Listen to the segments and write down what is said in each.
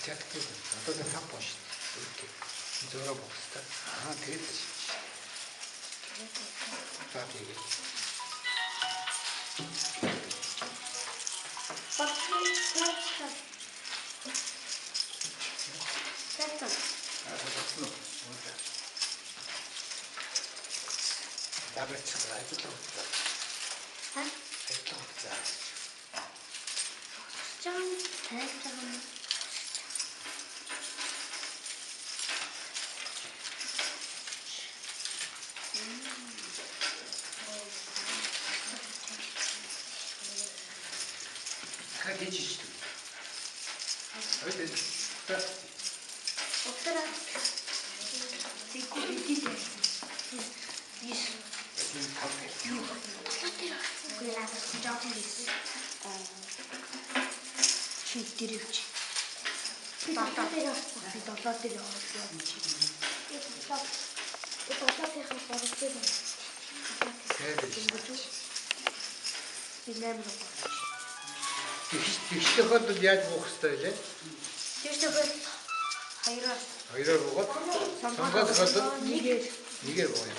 어떻게 어떤 삭보시 이렇게 열어봅시다. 아, 되겠다. 자, 되게. 나를 쳐라. 이것도 없다. 이것도 없다. 좀 됐다. Как чистить? Это здравствуйте. Ты купите. Есть. Четырехчи. Тэгштэй хот яаж буух хэвтэй лээ? Тэгштэй хоёроо. Хоёроор буугаад сонгоод хот нэгээр буух юм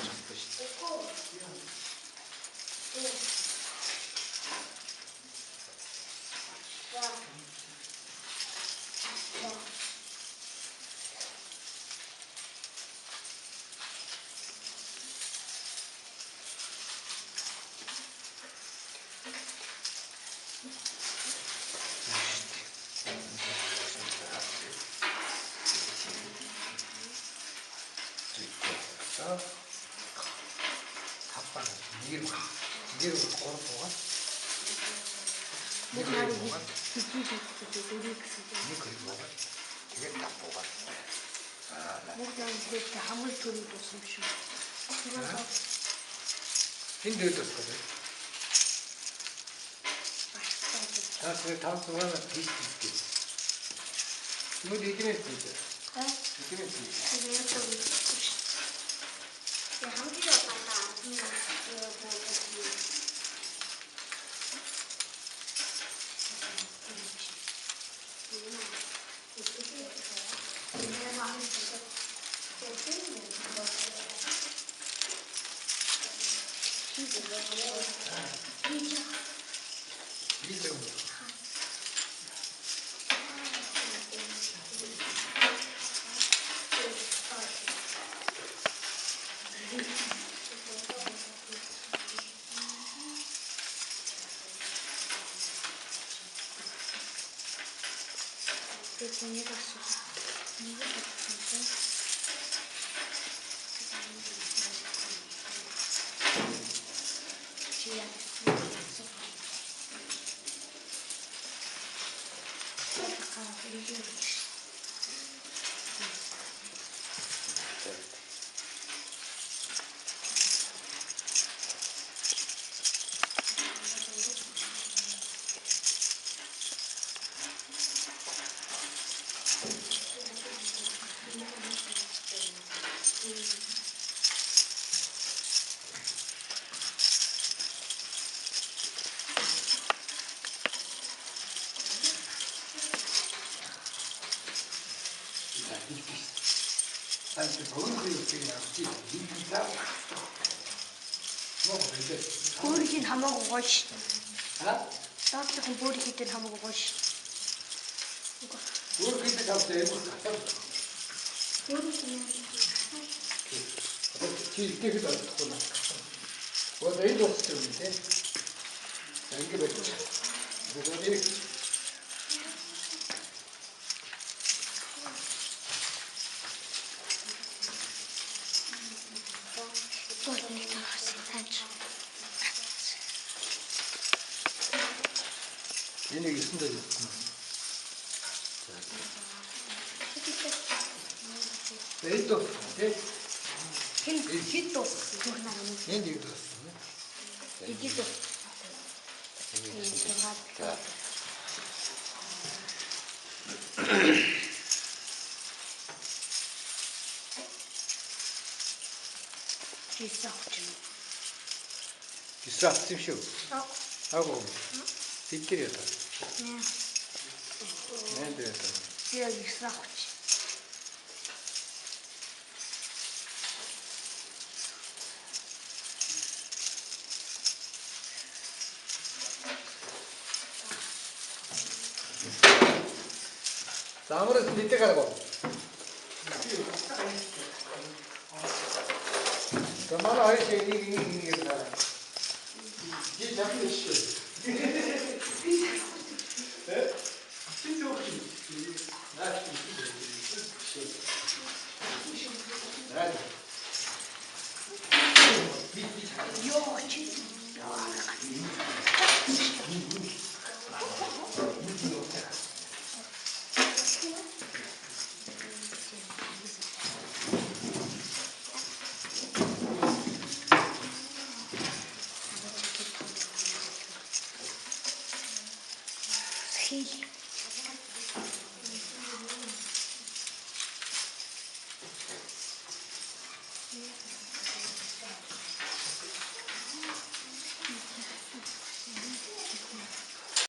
байна шүү дээ. 이게 고르고 이게 딱 뽑아. 힘들었거든. 그 다음 동안은 비슷비슷해. 이거 이기면 진짜. 이기면 진짜. Өөрийн хамаагүй гоё ш. Доотлохон өөрийнхөө хамаагүй гоё ш. Өөрийнхөө тавтай юм уу? Тийгэл болохгүй наа. Вот энэ дуусчих юм тий. Ингэ байж. Бүгд энийг эсэндээ явуулсан. Энд дөө тий. Хэд дууссан юм аа. Энд юу дууссан бэ? Эдийг дөө. Гисавч юм шүү. Агуу. Тэтгэр ята. Не. Не дэта. 여기 싸우지. 사물에서 밑에 가라고. 그만아 할게 이게 이 잡히시오.